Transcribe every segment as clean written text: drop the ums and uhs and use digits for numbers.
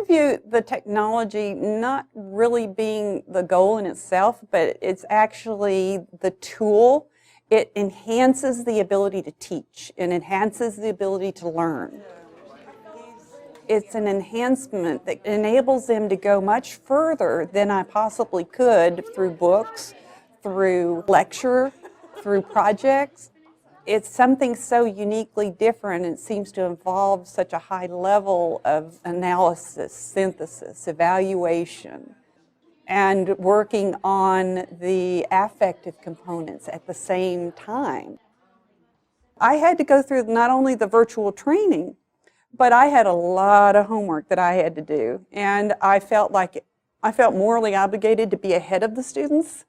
view the technology not really being the goal in itself, but it's actually the tool. It enhances the ability to teach and enhances the ability to learn. It's an enhancement that enables them to go much further than I possibly could through books, through lecture, through projects. It's something so uniquely different. It seems to involve such a high level of analysis, synthesis, evaluation, and working on the affective components at the same time. I had to go through not only the virtual training, but I had a lot of homework that I had to do, and I felt morally obligated to be ahead of the students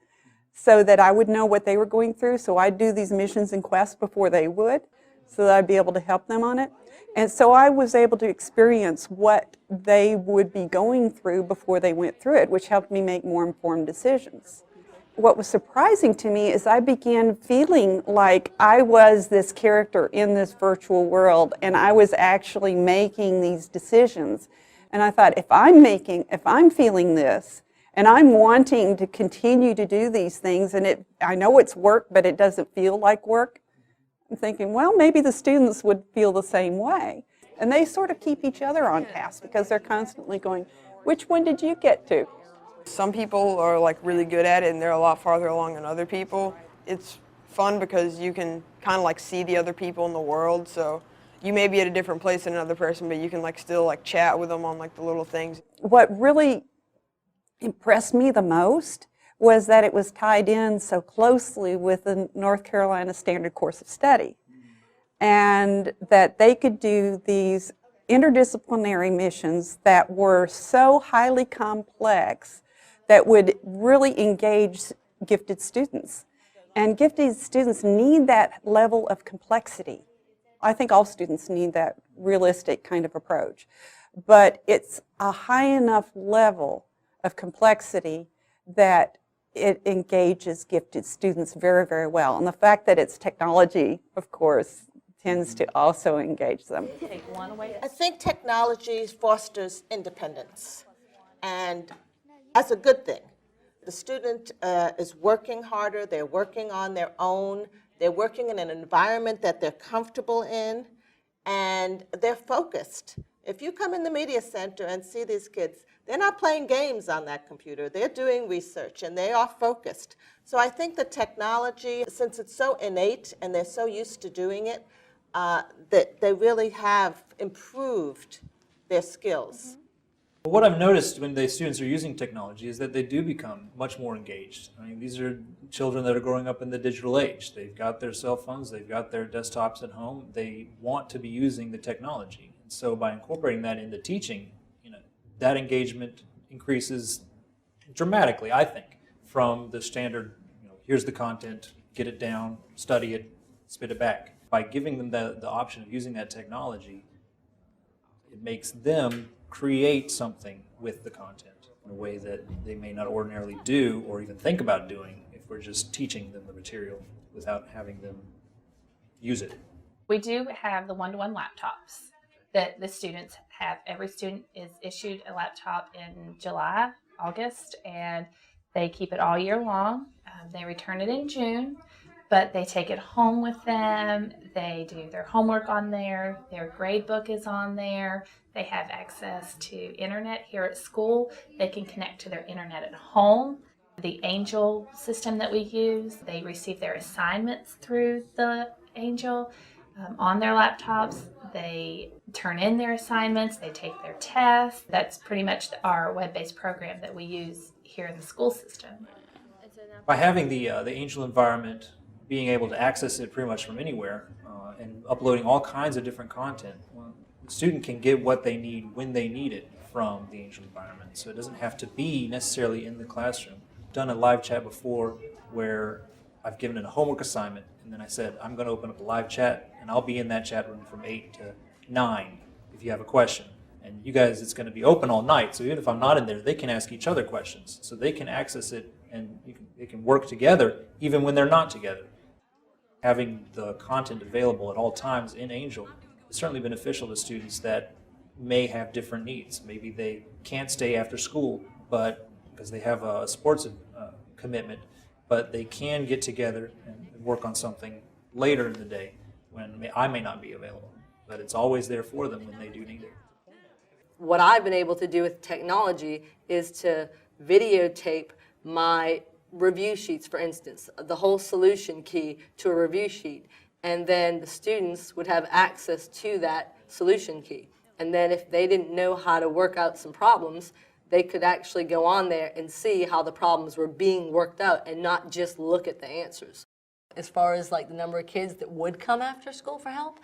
so that I would know what they were going through. So I'd do these missions and quests before they would, so that I'd be able to help them on it. And so I was able to experience what they would be going through before they went through it, which helped me make more informed decisions. What was surprising to me is I began feeling like I was this character in this virtual world, and I was actually making these decisions. And I thought, if I'm feeling this, and I'm wanting to continue to do these things, and I know it's work, but it doesn't feel like work, I'm thinking, well, maybe the students would feel the same way. And they sort of keep each other on task because they're constantly going, which one did you get to? Some people are like really good at it and they're a lot farther along than other people. It's fun because you can kind of like see the other people in the world. So you may be at a different place than another person, but you can like still like chat with them on like the little things. What really impressed me the most was that it was tied in so closely with the North Carolina Standard Course of Study, and that they could do these interdisciplinary missions that were so highly complex that would really engage gifted students. And gifted students need that level of complexity. I think all students need that realistic kind of approach. But it's a high enough level of complexity that it engages gifted students very, very well. And the fact that it's technology, of course, tends to also engage them. I think technology fosters independence, and that's a good thing. The student is working harder, they're working on their own, they're working in an environment that they're comfortable in, and they're focused. If you come in the media center and see these kids, they're not playing games on that computer. They're doing research, and they are focused. So I think the technology, since it's so innate and they're so used to doing it, that they really have improved their skills. What I've noticed when the students are using technology is that they do become much more engaged. I mean, these are children that are growing up in the digital age. They've got their cell phones, they've got their desktops at home. They want to be using the technology. And so by incorporating that into teaching, that engagement increases dramatically, I think, from the standard, here's the content, get it down, study it, spit it back. By giving them the option of using that technology, it makes them create something with the content in a way that they may not ordinarily do or even think about doing if we're just teaching them the material without having them use it. We do have the one-to-one laptops that the students have. Every student is issued a laptop in July, August, and they keep it all year long. They return it in June, but they take it home with them. They do their homework on there. Their grade book is on there. They have access to internet here at school. They can connect to their internet at home. The Angel system that we use, they receive their assignments through the Angel on their laptops. They turn in their assignments. They take their tests. That's pretty much our web-based program that we use here in the school system. By having the Angel environment, being able to access it pretty much from anywhere, and uploading all kinds of different content, the student can get what they need when they need it from the Angel environment. So it doesn't have to be necessarily in the classroom. I've done a live chat before where I've given it a homework assignment, and then I said, I'm going to open up a live chat, and I'll be in that chat room from 8 to 9 if you have a question. And you guys, it's going to be open all night, so even if I'm not in there, they can ask each other questions. So they can access it, and they can work together even when they're not together. Having the content available at all times in Angel is certainly beneficial to students that may have different needs. Maybe they can't stay after school, but because they have a sports commitment, but they can get together and work on something later in the day when I may not be available. But it's always there for them when they do need it. What I've been able to do with technology is to videotape my review sheets, for instance, the whole solution key to a review sheet. And then the students would have access to that solution key. And then if they didn't know how to work out some problems, they could actually go on there and see how the problems were being worked out and not just look at the answers. As far as like the number of kids that would come after school for help,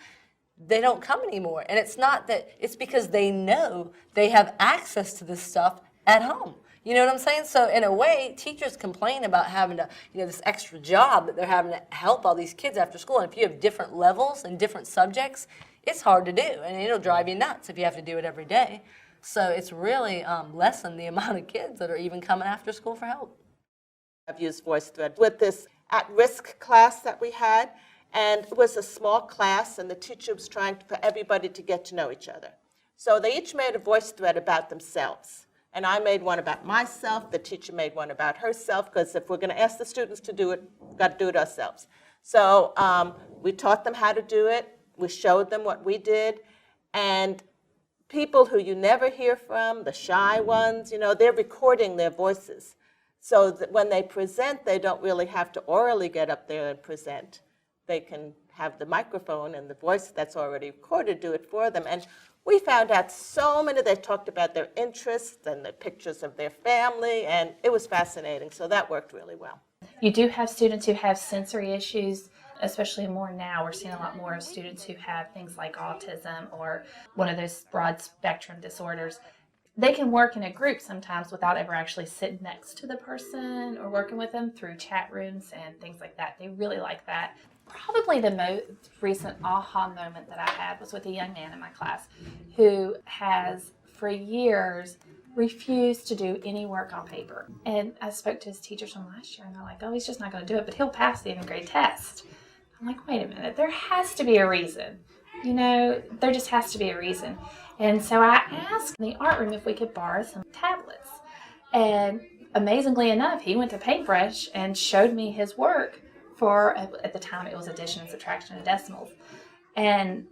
they don't come anymore. And it's not that, it's because they know they have access to this stuff at home. You know what I'm saying? So in a way, teachers complain about having to, this extra job that they're having to help all these kids after school. And if you have different levels and different subjects, it's hard to do. And it'll drive you nuts if you have to do it every day. So it's really lessened the amount of kids that are even coming after school for help. I've used VoiceThread with this at-risk class that we had, and it was a small class, and the teacher was trying for everybody to get to know each other. So they each made a VoiceThread about themselves, and I made one about myself. The teacher made one about herself, because if we're going to ask the students to do it, we've got to do it ourselves. So we taught them how to do it. We showed them what we did, and people who you never hear from, the shy ones, they're recording their voices. So that when they present, they don't really have to orally get up there and present. They can have the microphone and the voice that's already recorded do it for them. And we found out so many, they talked about their interests and the pictures of their family, and it was fascinating. So that worked really well. You do have students who have sensory issues, especially more now. We're seeing a lot more of students who have things like autism or one of those broad spectrum disorders. They can work in a group sometimes without ever actually sitting next to the person or working with them through chat rooms and things like that. They really like that. Probably the most recent aha moment that I had was with a young man in my class who has, for years, refused to do any work on paper. And I spoke to his teachers from last year, and they're like, oh, he's just not going to do it, but he'll pass the end of grade test. I'm like, wait a minute, there has to be a reason. There just has to be a reason. And so I asked in the art room if we could borrow some tablets. And amazingly enough, he went to Paintbrush and showed me his work for, at the time it was addition and subtraction and decimals. And,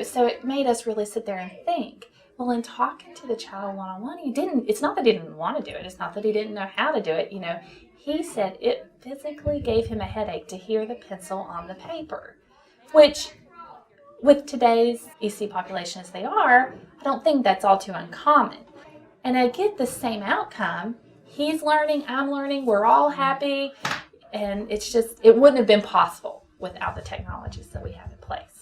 so it made us really sit there and think. Well, in talking to the child one-on-one, it's not that he didn't want to do it. It's not that he didn't know how to do it. He said it physically gave him a headache to hear the pencil on the paper, which with today's EC population as they are, I don't think that's all too uncommon. And I get the same outcome. He's learning, I'm learning, we're all happy. And it wouldn't have been possible without the technologies that we have in place.